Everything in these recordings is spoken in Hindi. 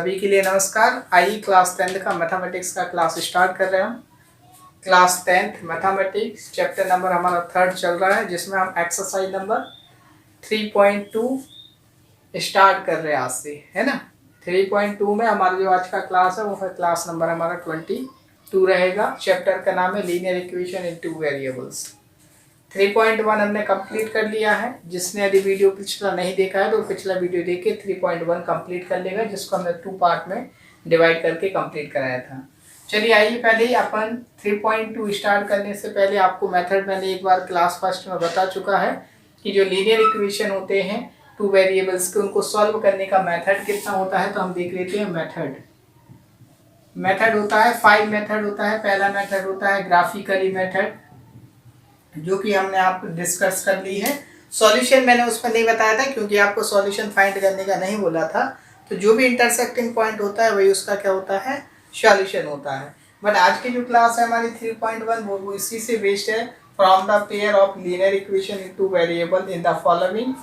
सभी के लिए नमस्कार। आइए क्लास 10 का मैथमेटिक्स का क्लास स्टार्ट कर रहे हैं। क्लास 10 मैथमेटिक्स चैप्टर नंबर हमारा 3rd चल रहा है, जिसमें हम एक्सरसाइज नंबर 3.2 स्टार्ट कर रहे हैं आज से, है ना। 3.2 में हमारा जो आज का क्लास है वो है क्लास नंबर हमारा 22 रहेगा। चैप्टर का नाम है लीनियर इक्वेशन इन 2 वेरिएबल्स। 3.1 हमने कंप्लीट कर लिया है। जिसने यदि वीडियो पिछला नहीं देखा है तो पिछला वीडियो देख के 3.1 कंप्लीट कर लेगा, जिसको हमने 2 पार्ट में डिवाइड करके कंप्लीट कराया था। चलिए आइए, पहले ही अपन 3.2 स्टार्ट करने से पहले आपको मेथड मैंने एक बार क्लास फर्स्ट में बता चुका है कि जो लीनियर इक्वेशन होते हैं 2 वेरिएबल्स के, उनको सॉल्व करने का मेथड कितना होता है। तो हम देख लेते हैं मेथड होता है 5 मेथड होता है। पहला मेथड होता है ग्राफिकली मेथड, जो कि हमने आप डिस्कस कर ली है। सॉल्यूशन मैंने उसमें नहीं बताया था क्योंकि आपको सॉल्यूशन फाइंड करने का नहीं बोला था। तो जो भी इंटरसेक्टिंग पॉइंट होता है वही उसका क्या होता है, सॉल्यूशन होता है। बट आज की जो क्लास है हमारी 3.1 वो इसी से बेस्ड है। From the pair of linear equation in 2 variable in the following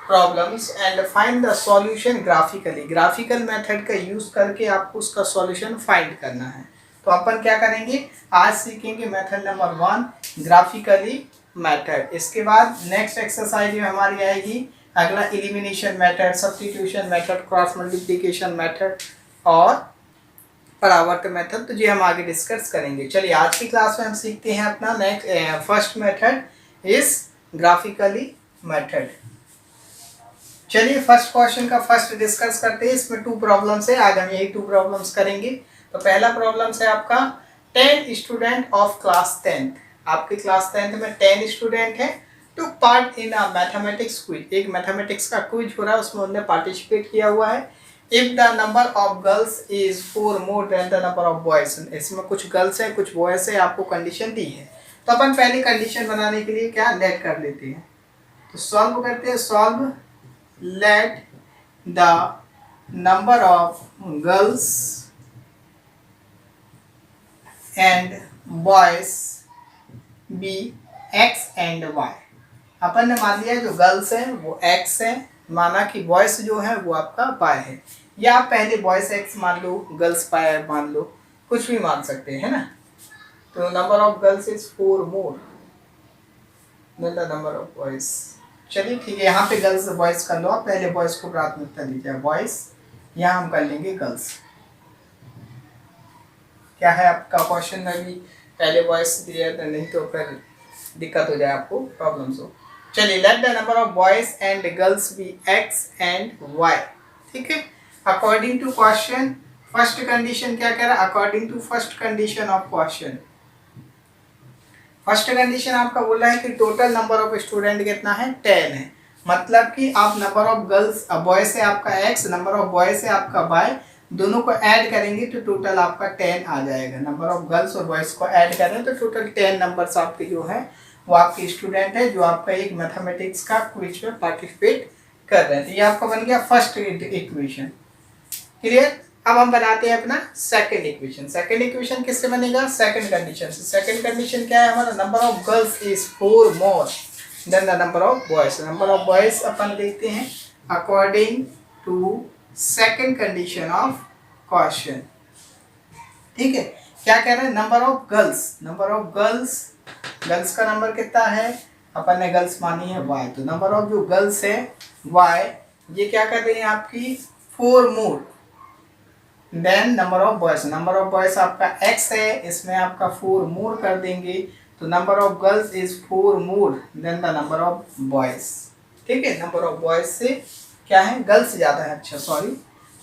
problems and find the solution graphically. Graphical method का यूज करके आपको उसका सॉल्यूशन फाइंड करना है। तो अपन क्या करेंगे, आज सीखेंगे मेथड नंबर 1 ग्राफिकली मेथड। इसके बाद नेक्स्ट एक्सरसाइज में हमारी आएगी अगला elimination method, substitution method, cross multiplication method और परावर्त मेथड। तो ये हम आगे डिस्कस करेंगे। चलिए आज की क्लास में हम सीखते हैं अपना next first method is graphically method. चलिए फर्स्ट क्वेश्चन का फर्स्ट डिस्कस करते हैं। इसमें 2 प्रॉब्लम्स है, आज हम यही 2 प्रॉब्लम्स करेंगे। तो पहला प्रॉब्लम है आपका 10 स्टूडेंट ऑफ क्लास 10th। आपके क्लास 10th में 10 स्टूडेंट है to part in a mathematics quiz. एक मैथमेटिक्स का क्विज हो रहा है, उसमें उन्होंने पार्टिसिपेट किया हुआ है। If the number of girls is 4 more than the number of boys. इसमें कुछ गर्ल्स है कुछ बॉयज है, आपको कंडीशन दी है। तो अपन पहले कंडीशन बनाने के लिए क्या लेट कर लेते हैं, तो सॉल्व करते हैं। Solve let the number of girls and boys be x and y। अपन ने मान लिया जो गर्ल्स है वो x है, माना कि बॉयज जो है वो आपका y है। या आप पहले बॉयज x मान लो, गर्ल्स y मान लो, कुछ भी मान सकते हैं, है ना। तो number of girls is 4 more than the number of boys. चलिए ठीक है, यहाँ पे गर्ल्स बॉयज कर लो आप, पहले बॉयज को प्राथमिकता दीजिए बॉयज, यहाँ हम कर लेंगे गर्ल्स। क्या है आपका क्वेश्चन में भी पहले वॉइस दिया था, नहीं तो फिर दिक्कत हो जाए आपको, प्रॉब्लम्स हो। चलिए let the number of boys and girls be x and y। ठीक है, according to question first condition क्या कह रहा है, according to first condition of question. First condition आपका बोल रहा है कि टोटल नंबर ऑफ स्टूडेंट कितना है, 10 है। मतलब कि आप नंबर ऑफ गर्ल्स बॉय से आपका x, नंबर ऑफ बॉय से आपका y, दोनों को ऐड करेंगे तो टोटल आपका 10 आ जाएगा। नंबर ऑफ गर्ल्स और बॉयज को ऐड करें तो टोटल 10 नंबर्स आपके जो है वो आपके स्टूडेंट है जो आपका एक मैथमेटिक्स का क्विज में पार्टिसिपेट कर रहे हैं। तो ये आपका बन गया फर्स्ट इक्वेशन। क्लियर। अब हम बनाते हैं अपना सेकंड इक्वेशन। सेकंड इक्वेशन किससे बनेगा, सेकंड कंडीशन से। सेकंड कंडीशन क्या है हमारा, number of girls is 4 more than the number of boys. Number of boys अपन देखते हैं according to second condition of question. ठीक है, क्या कह रहे हैं, number of girls, number of girls, girls का नंबर कितना है, अपन ने गर्ल्स मानी है y। तो नंबर ऑफ जो गर्ल्स है y, ये क्या कर रही है आपकी 4 more then number of boys. Number of boys आपका x है, इसमें आपका 4 मोर कर देंगे तो number of girls is 4 more than the number of boys. ठीक है, नंबर ऑफ बॉयज से क्या है, गर्ल्स ज्यादा है, अच्छा सॉरी।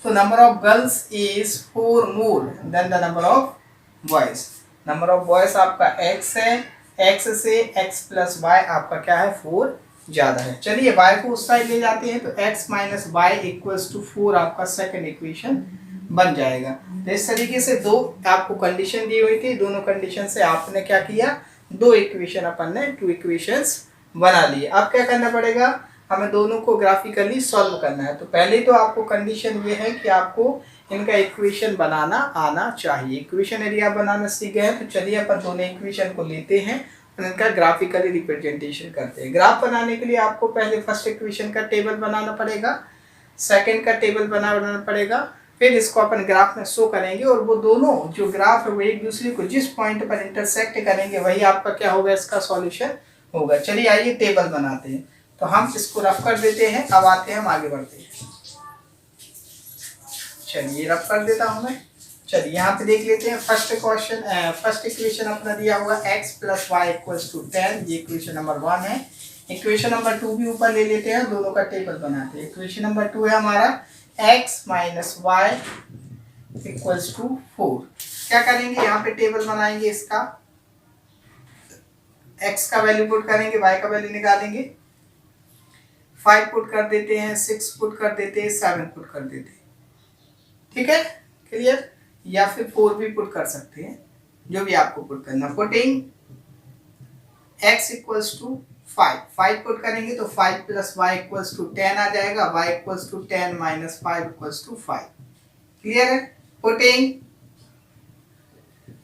तो number of girls is 4 more than the number of boys. Number of boys आपका x है, x से x प्लस y आपका क्या है 4 ज्यादा है। चलिए y को उस साइड ले जाते हैं तो x minus y equals to 4 आपका सेकंड इक्वेशन बन जाएगा। तो इस तरीके से 2 आपको कंडीशन दी हुई थी, दोनों कंडीशन से आपने क्या किया, 2 इक्वेशन अपन ने 2 इक्वेशंस बना लिए। अब क्या करना पड़ेगा, हमें दोनों को ग्राफिकली सॉल्व करना है। तो पहले तो आपको कंडीशन ये है कि आपको इनका इक्वेशन बनाना आना चाहिए। इक्वेशन यदि आप बनाना सीख गए हैं तो चलिए अपन दोनों इक्वेशन को लेते हैं और इनका ग्राफिकली रिप्रेजेंटेशन करते हैं। ग्राफ बनाने के लिए आपको पहले फर्स्ट इक्वेशन का टेबल बनाना पड़ेगा, सेकंड का टेबल बनाना पड़ेगा फिर इसको अपन ग्राफ में शो करेंगे और वो दोनों जो ग्राफ है वो एक दूसरे को जिस पॉइंट पर इंटरसेक्ट करेंगे वही आपका क्या होगा, इसका सॉल्यूशन होगा। चलिए आइए टेबल बनाते हैं। तो हम इसको रफ कर देते हैं। अब आते हैं, हम आगे बढ़ते हैं। चलिए रफ कर देता हूं मैं। चलिए यहाँ पे देख लेते हैं फर्स्ट क्वेश्चन, फर्स्ट इक्वेशन अपना दिया हुआ x + y = 10, ये इक्वेशन नंबर 1 है। इक्वेशन नंबर 2 भी ऊपर ले लेते हैं, दोनों का टेबल बनाते हैं। इक्वेशन नंबर 2 है हमारा x - y = 4। क्या करेंगे, यहाँ पे टेबल बनाएंगे इसका, x का वैल्यू पुट करेंगे, y का वैल्यू निकालेंगे। 5 पुट कर देते हैं, 6 पुट कर देते हैं, 7 पुट कर देते हैं। ठीक है, क्लियर। या फिर 4 भी पुट कर सकते हैं, जो भी आपको पुट करना। पुटिंग x = 5 पुट करेंगे तो 5 + y = 10 आ जाएगा। y = 10 - 5 = 5। क्लियर है। पुटिंग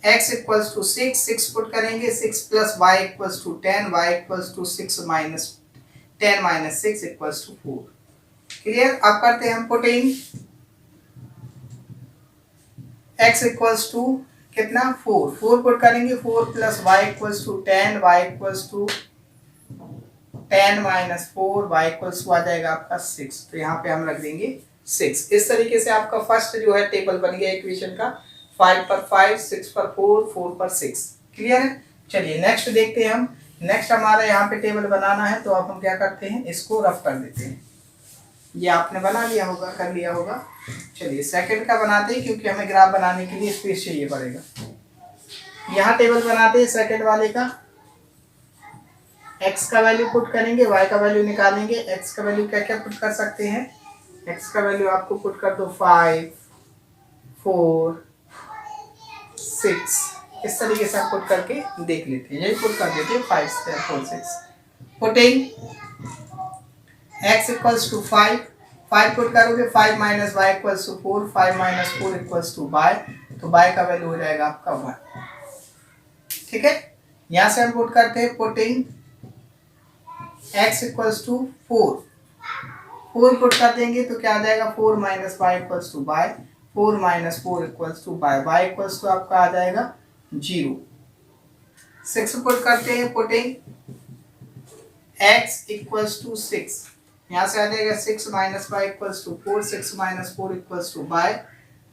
x = 6 पुट करेंगे, 6 + y = 10, y = 6 - 10 - 6 = 4। क्लियर। अब करते हैं हम पुटिंग x = कितना, 4 पुट करेंगे, 4 + y = 10, y = 10 - 4, y = आ जाएगा आपका 6। तो यहाँ पे हम रख देंगे 6। इस तरीके से आपका फर्स्ट जो है टेबल बन गया इक्वेशन का। 5 पर 5, 6 पर 4, 4 पर 6। क्लियर है। चलिए नेक्स्ट देखते हैं हम। नेक्स्ट हमारा यहाँ पे टेबल बनाना है, तो अब हम क्या करते हैं, इसको रफ कर देते हैं। ये आपने बना लिया होगा, कर लिया होगा। चलिए सेकंड का बनाते हैं, क्योंकि हमें ग्राफ बनाने के लिए स्पेस चाहिए पड़ेगा। यहाँ टेबल बनाते हैं सेकंड वाले का। x का वैल्यू पुट करेंगे, y का वैल्यू निकालेंगे। x का वैल्यू क्या क्या पुट कर सकते हैं, x का वैल्यू आपको पुट कर दो 5, 4, 6। इस तरीके से आप पुट करके देख लेते हैं। यही पुट कर देते हैं 5, 4, 6। पुटिंग x = 5 पुट करोगे, 5 - y = 4, 5 - 4 = y। तो y का वैल्यू हो जाएगा आपका 1। ठीक है। यहाँ से हम पुट करते हैं, पुटिंग x = 4 पुट कर देंगे तो क्या आ जाएगा, 4 - y = y, 4 - 4 = y, y = आपका आ जाएगा 0। 6 पुट करते हैं, पुटिंग x = 6, यहाँ से आ जाएगा 6 - y = 4, 6 - 4 = y,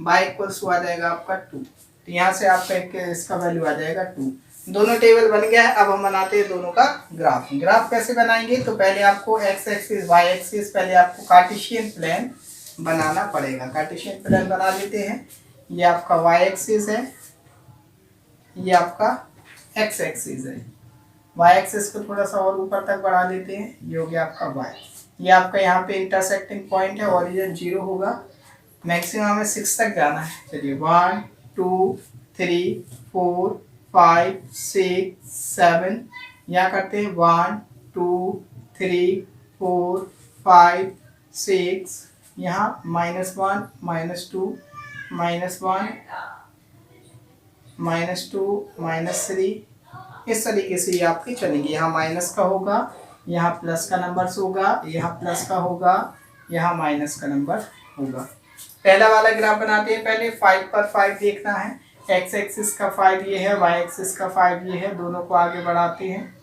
y = आ जाएगा आपका 2। तो यहाँ से आपका इसका वैल्यू आ जाएगा 2। दोनों टेबल बन गया है। अब हम बनाते हैं दोनों का ग्राफ। ग्राफ कैसे बनाएंगे, तो पहले आपको x एक्सिस, y एक्सिस, पहले आपको कार्टेशियन प्लेन बनाना पड़ेगा। कार्टेशियन प्लेन बना लेते हैं। ये आपका y एक्सिस है, ये आपका x एक्सिस है। y एक्सिस को थोड़ा सा और ऊपर तक बढ़ा देते हैं, ये हो गया आपका y। ये आपका यहाँ पे इंटरसेक्टिंग पॉइंट है, ओरिजिन 0 होगा, मैक्सिमम हमें 6 तक जाना है। चलिए 1, 2, 3, 4, 5, 6, 7। यहाँ करते हैं 1, 2, 3, 4, 5, 6। यहाँ -1, -2, -1, -2, -3। इस तरीके से ये आपकी चलेगी। यहाँ माइनस का होगा, यहाँ प्लस का नंबर होगा, यहाँ प्लस का होगा, यहाँ माइनस का नंबर होगा। पहला वाला ग्राफ बनाते हैं। पहले 5 पर 5 देखना है। x एक्सिस का 5 ये है, y एक्सिस का 5 ये है। दोनों को आगे बढ़ाते हैं।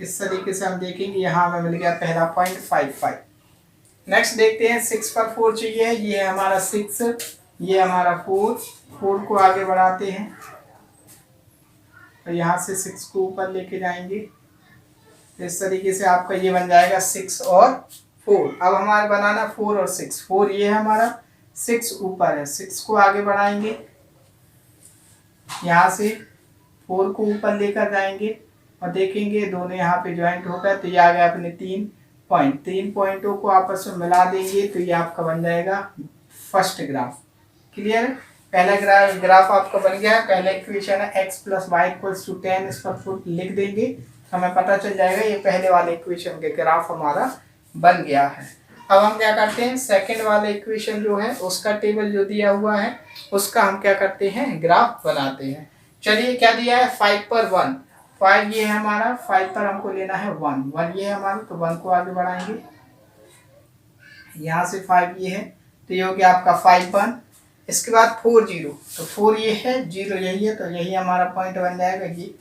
इस तरीके से हम देखेंगे, यहाँ हमें मिल गया पहला पॉइंट 5, 5। नेक्स्ट देखते हैं 6 पर 4 चाहिए। ये है हमारा 6, ये हमारा 4 को आगे बढ़ाते हैं। तो यहाँ से 6 को ऊपर लेके जाएंगे। तो इस तरीके से आपका ये बन जाएगा 6 और 4। अब हमारा बनाना 4 और 6। 4 ये है हमारा, 6 ऊपर है। 6 को आगे बढ़ाएंगे, यहाँ से 4 को ऊपर लेकर जाएंगे और देखेंगे दोनों यहाँ पे ज्वाइंट होकर, तो ये आ गया अपने 3 पॉइंट। 3 पॉइंटों को आपस में मिला देंगे तो ये आपका बन जाएगा फर्स्ट ग्राफ। क्लियर। पहला ग्राफ आपका बन गया है। पहला इक्वेशन है x + y = 10, इस पर फुट लिख देंगे, हमें पता चल जाएगा ये पहले वाले इक्वेशन के ग्राफ हमारा बन गया है। अब हम क्या करते हैं, सेकंड वाले इक्वेशन जो है उसका टेबल जो दिया हुआ है उसका हम क्या करते हैं, ग्राफ बनाते हैं। चलिए क्या दिया है, 5 पर 1, 5 ये है हमारा, 5 पर हमको लेना है 1, 1 ये है हमारा, तो 1 को आगे बढ़ाएंगे। यहाँ से 5 ये है, तो ये हो गया आपका 5 1। इसके बाद 4 0, तो 4 ये है, 0 यही है, तो यही हमारा पॉइंट बन जाएगा ये।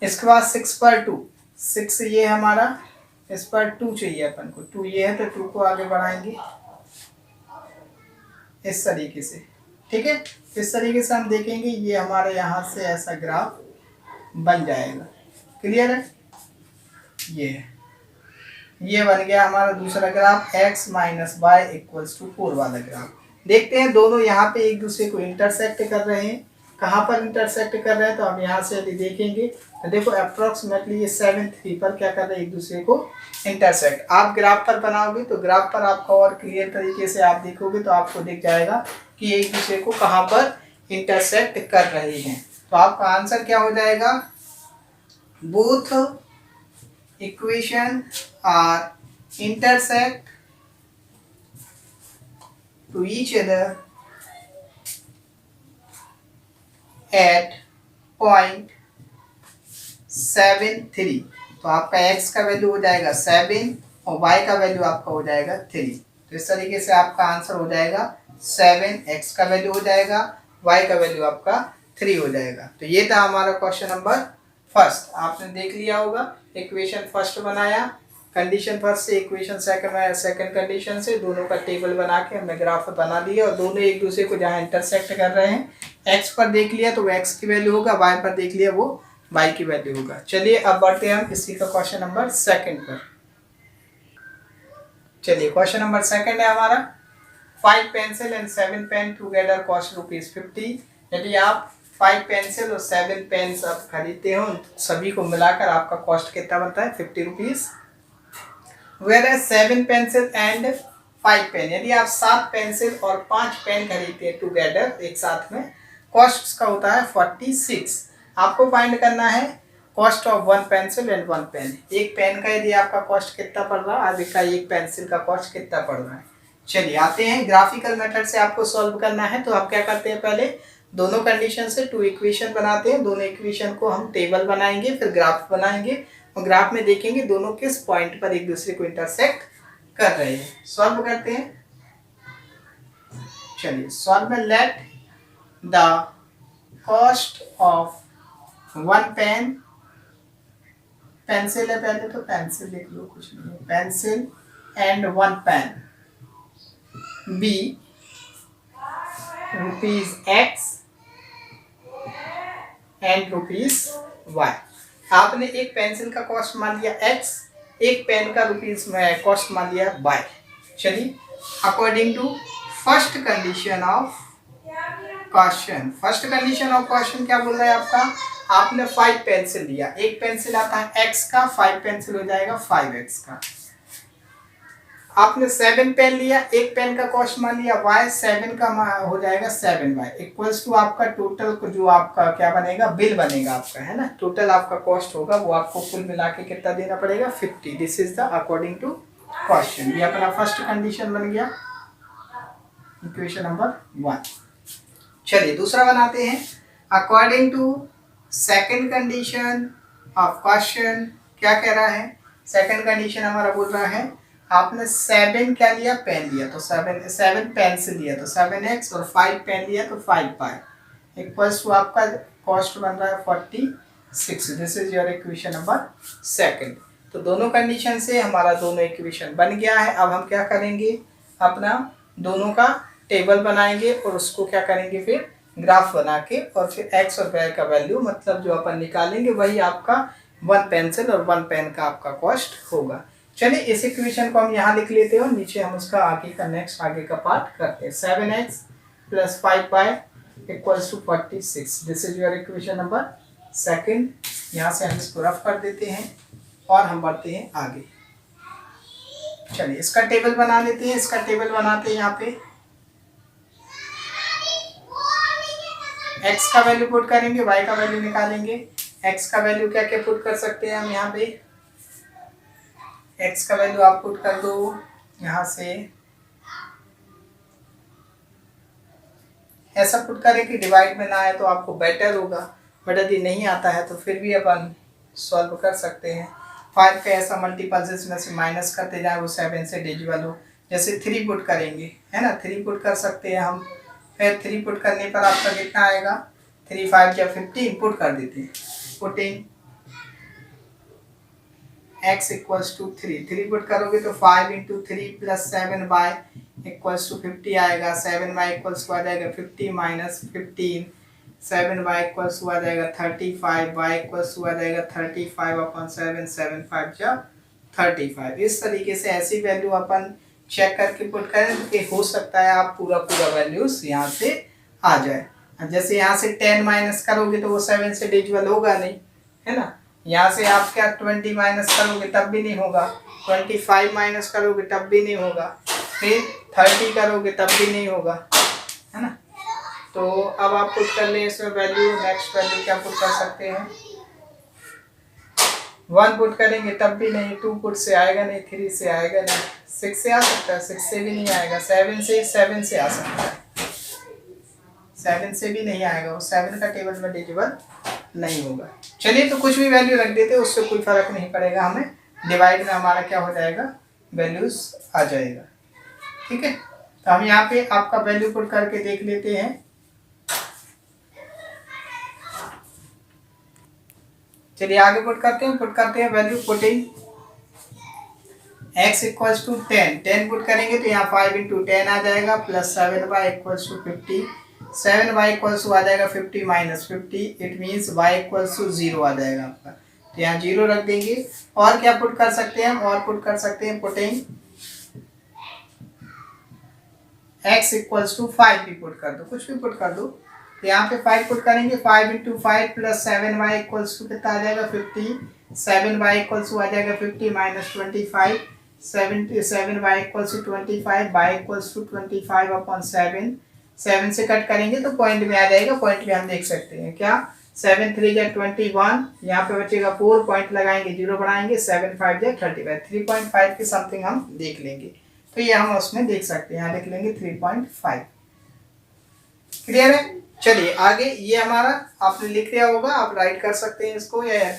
इसके बाद 6 पर 2, 6 ये हमारा, इस पर 2 चाहिए अपन को, 2 ये है, तो 2 को आगे बढ़ाएंगे इस तरीके से। ठीक है, इस तरीके से हम देखेंगे ये हमारे यहाँ से ऐसा ग्राफ बन जाएगा। क्लियर है? ये बन गया हमारा दूसरा graph, x minus Y equals to 4 वाला ग्राफ। देखते हैं दोनों यहाँ पे एक दूसरे को इंटरसेक्ट कर रहे हैं। कहाँ पर इंटरसेक्ट कर रहे हैं, तो हम यहाँ से यदि देखेंगे तो देखो अप्रोक्सीमेटली ये 7 3 पर क्या कर रहे हैं, एक दूसरे को इंटरसेक्ट। आप ग्राफ पर बनाओगे तो ग्राफ पर आपका और क्लियर तरीके से आप देखोगे तो आपको दिख जाएगा कि एक दूसरे को कहाँ पर इंटरसेक्ट कर रहे हैं। तो आपका आंसर क्या हो जाएगा, both equation are intersect to each other at point 7 3। तो आपका x का वैल्यू हो जाएगा 7 और y का वैल्यू आपका हो जाएगा 3। तो इस तरीके से आपका आंसर हो जाएगा 7, x का वैल्यू हो जाएगा, y का वैल्यू आपका 3 हो जाएगा। तो ये था हमारा क्वेश्चन नंबर फर्स्ट। आपने देख लिया होगा, इक्वेशन फर्स्ट बनाया, कंडीशन फर्स्ट से इक्वेशन सेकंड कंडीशन से दोनों का टेबल बना के हमने ग्राफ बना लिया और दोनों एक दूसरे को जहाँ इंटरसेक्ट कर रहे हैं, x पर देख लिया तो वो x की वैल्यू होगा, y पर देख लिया वो y की वैल्यू होगा। चलिए अब बढ़ते हैं हम इसी का क्वेश्चन नंबर सेकंड पर। चलिए क्वेश्चन नंबर सेकंड है हमारा, 5 pencil and 7 pen together cost ₹50। यदि आप 5 पेंसिल और 7 पेन्स आप खरीदते हो, सभी को मिलाकर आपका कॉस्ट कितना बनता है, ₹50। वेयर 7 पेंसिल एंड 5 पेन, यदि आप 7 पेंसिल और 5 पेन खरीदते हैं टुगेदर एक साथ में, कॉस्ट का होता है 46। आपको फाइंड करना है cost of 1 pencil and 1 pen. एक पेन का यदि आपका कॉस्ट कितना पड़ रहा है, आगे का एक पेंसिल का कॉस्ट कितना पड़ रहा है। चलिए आते हैं, ग्राफिकल मेथड से आपको सॉल्व करना है। तो आप क्या करते हैं, पहले दोनों कंडीशन से 2 इक्वेशन बनाते हैं, दोनों इक्वेशन को हम टेबल बनाएंगे, फिर ग्राफ बनाएंगे और ग्राफ में देखेंगे दोनों किस पॉइंट पर एक दूसरे को इंटरसेक्ट कर रहे हैं। सॉल्व करते हैं। चलिए सॉल्व में, let the cost of 1 pen, pencil है पहले तो पेंसिल लिख लो, कुछ नहीं है, pencil and 1 pen be ₹X and ₹Y। आपने एक पेंसिल का कॉस्ट मान लिया x, एक पेन का रुपीज में कॉस्ट मान लिया y। चलिए according to first condition of question, first condition of question क्या बोल रहा है आपका, आपने 5 पेंसिल लिया, एक पेंसिल आता है x का, 5 पेंसिल हो जाएगा 5x का। आपने 7 पेन लिया, एक पेन का कॉस्ट मान लिया y, 7 का हो जाएगा 7y इक्वल्स टू आपका टोटल जो आपका क्या बनेगा, बिल बनेगा आपका, है ना, टोटल आपका कॉस्ट होगा वो आपको कुल मिला के कितना देना पड़ेगा, 50। This is the according to question. ये अपना फर्स्ट कंडीशन बन गया, इक्वेशन नंबर 1। चलिए दूसरा बनाते हैं, according to second condition of question क्या कह रहा है। सेकंड कंडीशन हमारा बोल रहा है आपने 7 क्या लिया, पेन लिया, तो 7 पेंसिल लिया तो 7x और 5 पेन लिया तो 5y इक्वल्स टू आपका कॉस्ट बन रहा है 46। This is your equation number second. तो दोनों कंडीशन से हमारा दोनों इक्वेशन बन गया है। अब हम क्या करेंगे, अपना दोनों का टेबल बनाएंगे और उसको क्या करेंगे, फिर ग्राफ बना के और फिर x और y का वैल्यू मतलब जो अपन निकालेंगे वही आपका 1 पेंसिल और 1 पेन का आपका कॉस्ट होगा। चलिए इस इक्वेशन को हम यहाँ लिख लेते हैं, नीचे हम उसका आगे का नेक्स्ट आगे का पार्ट करते हैं। 7x + 5y equals to 46। This is your equation number second. यहाँ से हम इसको रफ कर देते हैं और हम बढ़ते हैं आगे। चलिए इसका टेबल बना लेते हैं। इसका टेबल बनाते हैं, यहाँ पे x का वैल्यू पुट करेंगे, y का वैल्यू निकालेंगे। x का वैल्यू क्या क्या पुट कर सकते हैं हम यहाँ पे, x का वैल्यू आप पुट कर दो यहाँ से, ऐसा पुट करें कि डिवाइड में ना आए तो आपको बेटर होगा, बट यदि नहीं आता है तो फिर भी अपन सॉल्व कर सकते हैं। 5 का ऐसा मल्टीपल जिसमें से माइनस करते जाए वो 7 से डिविजिबल हो। जैसे 3 पुट करेंगे, है ना, 3 पुट कर सकते हैं हम। फिर 3 पुट करने पर आपका कितना आएगा, 3 5 या 15 पुट कर देते हैं। Putting x equals to 3 put करोगे तो 5 into 3 plus 7y equals to 50 आएगा। 7y इक्वल्स आ जाएगा 50 माइनस 15, 7y इक्वल्स आ जाएगा 35, y इक्वल्स आ जाएगा 35 अपॉन 7, 7 5 जा 35। इस तरीके से ऐसी वैल्यू अपन चेक करके पुट करें तो हो सकता है आप पूरा पूरा वैल्यूज यहाँ से आ जाए। जैसे यहाँ से 10 माइनस करोगे तो वो 7 से डिविजिबल होगा नहीं, है ना। यहाँ से आप क्या 20 माइनस करोगे तब भी नहीं होगा, 25 माइनस करोगे तब भी नहीं होगा, फिर 30 करोगे तब भी नहीं होगा, है ना। तो अब आप पुट कर लें इसमें वैल्यू। नेक्स्ट वैल्यू क्या पुट कर सकते हैं, 1 पुट करेंगे तब भी नहीं, 2 पुट से आएगा नहीं, 3 से आएगा नहीं, 6 से आ सकता है, 6 से भी नहीं आएगा, 7 से आ सकता है, 7 से भी नहीं आएगा, वो 7 का टेबल में डिविजिबल नहीं होगा। चलिए तो कुछ भी वैल्यू रख देते, उससे कोई फर्क नहीं पड़ेगा, हमें डिवाइड में हमारा क्या हो जाएगा, वैल्यूज आ जाएगा। ठीक है, तो हम यहाँ पे आपका वैल्यू पुट करके देख लेते हैं। चलिए आगे पुट करते हैं value. Putting x equals to 10 put करेंगे तो यहाँ 5 इंटू 10 आ जाएगा plus 7y equals to 50, 7y equals to आ जाएगा 50 minus 50, it means y equals to 0 आ जाएगा आपका, तो यहाँ 0 रख देंगे। और क्या पुट कर सकते हैं हम, और पुट कर सकते हैं पुटिंग x इक्वल्स टू 5 भी पुट कर दो, कुछ भी पुट कर दो। तो यहाँ पे 5 पुट करेंगे, 5 into 5 plus 7y equals to कितना आ जाएगा 50, 7y इक्वल्स टू आ जाएगा 50 minus 25, 7y equals to 25, y equals to 25 upon 7 से कट करेंगे तो पॉइंट में आ जाएगा। पॉइंट में हम देख सकते हैं क्या, 7 3 जा 21, यहाँ पे बचेगा 4, पॉइंट लगाएंगे 0 बढ़ाएंगे, 7 5 जा 35, 3.5 के समथिंग हम देख लेंगे, तो ये हम उसमें देख सकते हैं, यहाँ लिख लेंगे 3.5। क्लियर है। चलिए आगे, ये हमारा आपने लिख लिया होगा, आप राइट कर सकते हैं इसको या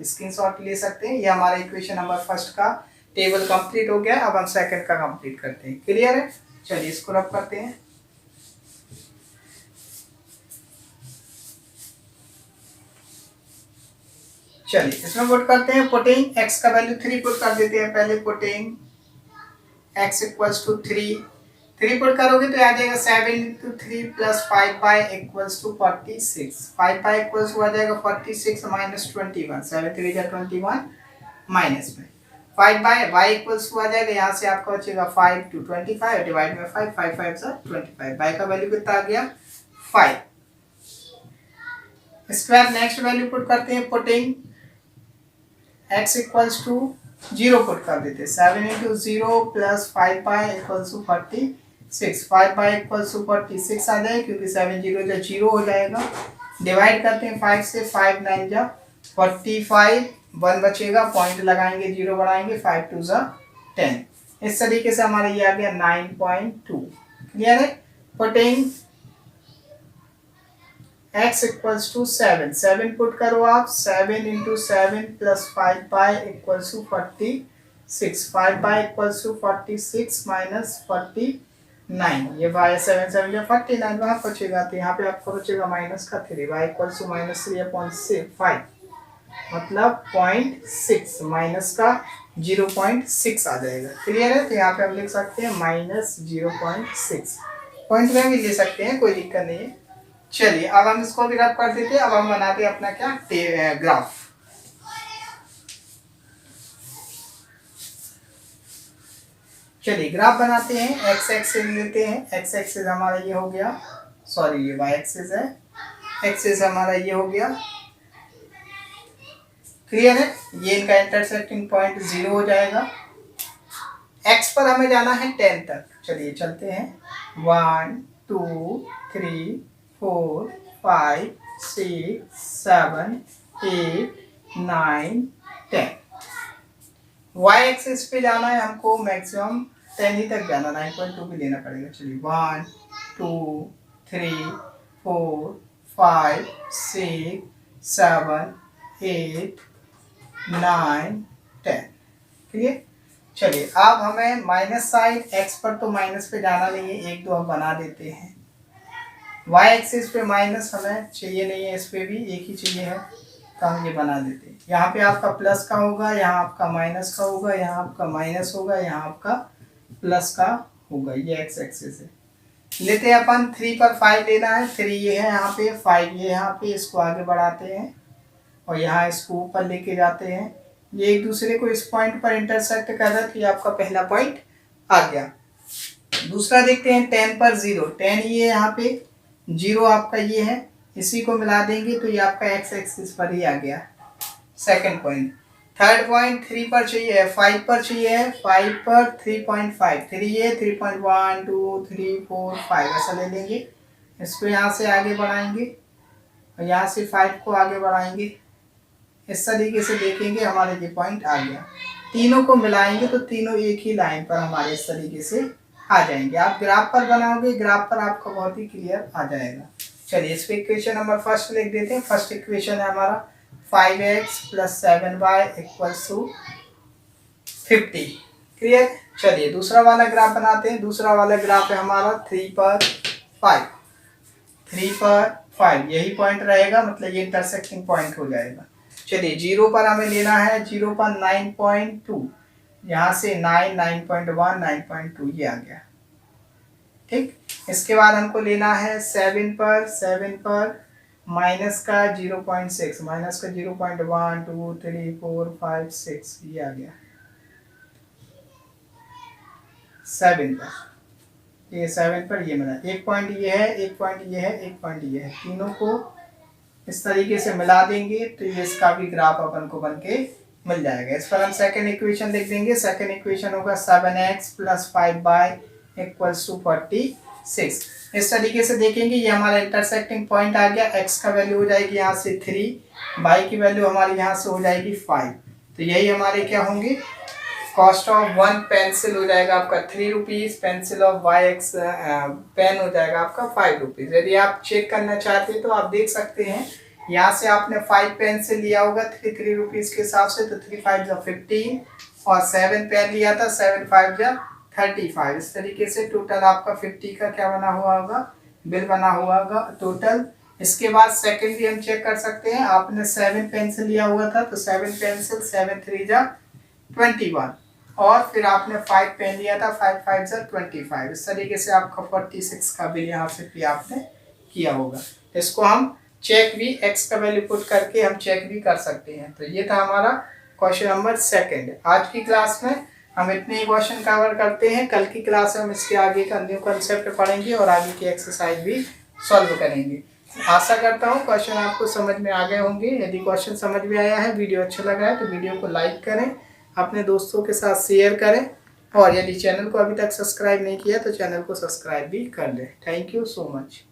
स्क्रीनशॉट ले सकते हैं। ये हमारा इक्वेशन नंबर फर्स्ट का टेबल कंप्लीट हो गया। अब हम सेकंड का कंप्लीट करते हैं। क्लियर है, चलिए इसको रब करते हैं। चलिए इसमें पुट करते हैं, पुटिंग x का वैल्यू 3 पुट कर देते हैं पहले। Putting x equals to 3 put करोगे तो आ जाएगा 7 into 3 plus 5y equals to 46, 5y equals आ जाएगा 46 माइनस 21, 7 3 जा 21 माइनस में 5y इक्वल्स आ जाएगा, यहाँ से आपका बचेगा 5 टू 25 डिवाइड में 5, 5 5 जा 25, y का वैल्यू कितना आ गया 5 स्क्वायर। नेक्स्ट वैल्यू पुट करते हैं, putting x equals to 0 put कर देते हैं, 7 into 0 plus 5y equals to 46, 5y equals to 46 आ जाए क्योंकि 7 0 जा 0 हो जाएगा। डिवाइड करते हैं 5 से, 5 9 जा 45, 1 बचेगा, पॉइंट लगाएंगे 0 बढ़ाएंगे, 5 2 जा 10। इस तरीके से हमारा ये आ गया 9.2। क्लियर है। Putting x equals to 7 put करो आप, 7 into 7 plus 5y equals to 46, 5y equals to 46 minus 49, ये y 7 7 या 49 वहाँ बचेगा, तो यहाँ पे आपको बचेगा माइनस का 3, y equals to minus 3 upon 5 मतलब 0.6 माइनस का 0.6 आ जाएगा। क्लियर है, तो यहाँ पे हम लिख सकते हैं माइनस 0.6, पॉइंट में भी ले सकते हैं, कोई दिक्कत नहीं है। चलिए अब हम इसको भी रब कर देते हैं। अब हम बनाते हैं अपना क्या ग्राफ। चलिए ग्राफ बनाते हैं। x एक्सिस लेते हैं, x एक्सिस हमारा ये हो गया, सॉरी ये y एक्सिस है, एक्सिस हमारा ये हो गया। क्लियर है, ये इनका इंटरसेक्टिंग पॉइंट 0 हो जाएगा। x पर हमें जाना है 10 तक। चलिए चलते हैं, 1 2 3 4 5 6 7 8 9 10। y एक्सिस पे जाना है हमको मैक्सिमम 10 ही तक जाना, 9.2 भी लेना पड़ेगा। चलिए 1 2 3 4 5 6 7 8 9 10। क्लियर। चलिए अब हमें माइनस साइड, एक्स पर तो माइनस पे जाना नहीं है, एक दो हम बना देते हैं। वाई एक्सिस पे माइनस हमें चाहिए नहीं है, इस पे भी एक ही चाहिए है, तो हम ये बना देते हैं। यहाँ पे आपका प्लस का होगा, यहाँ आपका माइनस का होगा, यहाँ आपका माइनस होगा, यहाँ आपका प्लस का होगा। ये एक्स एक्सिस है। लेते हैं अपन 3 पर 5 लेना है। 3 ये है यहाँ पे, 5 ये यहाँ पे, इसको आगे बढ़ाते हैं और यहाँ इसको ऊपर लेके जाते हैं। ये एक दूसरे को इस पॉइंट पर इंटरसेक्ट कर रहा है, तो ये आपका पहला पॉइंट आ गया। दूसरा देखते हैं 10 पर 0। 10 ये यहाँ पे, 0 आपका ये है, इसी को मिला देंगे तो ये आपका एक्स एक्सिस पर ही आ गया सेकंड पॉइंट। थर्ड पॉइंट 3 पर चाहिए है, 5 पर चाहिए है। 5 पर 3.5, 3 ये 3.1 2 3 4 5 ऐसा ले लेंगे। इसको यहाँ से आगे बढ़ाएंगे और यहाँ से 5 को आगे बढ़ाएंगे। इस तरीके से देखेंगे हमारे ये पॉइंट आ गया। तीनों को मिलाएंगे तो तीनों एक ही लाइन पर हमारे इस तरीके से आ जाएंगे। आप ग्राफ पर बनाओगे, ग्राफ पर आपका बहुत ही क्लियर आ जाएगा। चलिए इस पे इक्वेशन नंबर फर्स्ट लिख देते हैं। फर्स्ट इक्वेशन है हमारा 5x + 7y = 50। क्लियर। चलिए दूसरा वाला ग्राफ बनाते हैं। दूसरा वाला ग्राफ है हमारा 3 पर 5। 3 पर 5 यही पॉइंट रहेगा, मतलब ये इंटरसेक्टिंग पॉइंट हो जाएगा। चलिए 0 पर हमें लेना है। 0 पर 9.2, यहाँ से 9 9.1 9.2 ये आ गया। ठीक। इसके बाद हमको लेना है 7 पर माइनस का 0.6, माइनस का 0.1 2 3 4 5 6 ये आ गया 7 पर। ये 7 पर ये मिला, एक पॉइंट ये है, एक पॉइंट ये है, एक पॉइंट ये है। तीनों को इस तरीके से मिला देंगे तो ये इसका भी ग्राफ अपन को बन के मिल जाएगा। इस पर हम सेकंड इक्वेशन लिख देंगे। सेकंड इक्वेशन होगा 7x + 5y = 46। इस तरीके से देखेंगे ये हमारा इंटरसेक्टिंग पॉइंट आ गया। x का वैल्यू हो जाएगी यहाँ से 3, y की वैल्यू हमारी यहाँ से हो जाएगी 5। तो यही हमारे क्या होंगे, कॉस्ट ऑफ 1 पेंसिल हो जाएगा आपका 3 rupees, pencil of YX pen हो जाएगा आपका 5 रुपीज़। यदि आप चेक करना चाहते हैं तो आप देख सकते हैं, यहाँ से आपने 5 पेंसिल लिया होगा 3 रुपीज़ के हिसाब से, तो 3 5 = 15 और 7 पेन लिया था 7 5 = 35। इस तरीके से टोटल आपका 50 का क्या बना हुआ होगा, बिल बना हुआ होगा टोटल। इसके बाद सेकंड भी हम चेक कर सकते हैं। आपने 7 पेंसिल लिया हुआ था तो 7 पेंसिल 7 3 = 21 और फिर आपने 5 पेन लिया था 5 5 = 25। इस तरीके से आपका 46 का बिल यहाँ से भी आपने किया होगा। इसको हम चेक भी x का वैल्यू पुट करके हम चेक भी कर सकते हैं। तो ये था हमारा क्वेश्चन नंबर सेकंड। आज की क्लास में हम इतने ही क्वेश्चन कवर करते हैं। कल की क्लास में हम इसके आगे का न्यू कंसेप्ट पढ़ेंगे और आगे की एक्सरसाइज भी सॉल्व करेंगे। आशा करता हूँ क्वेश्चन आपको समझ में आ गए होंगे। यदि क्वेश्चन समझ में आया है, वीडियो अच्छा लगा है तो वीडियो को लाइक करें, अपने दोस्तों के साथ शेयर करें और यदि चैनल को अभी तक सब्सक्राइब नहीं किया तो चैनल को सब्सक्राइब भी कर लें। Thank you so much.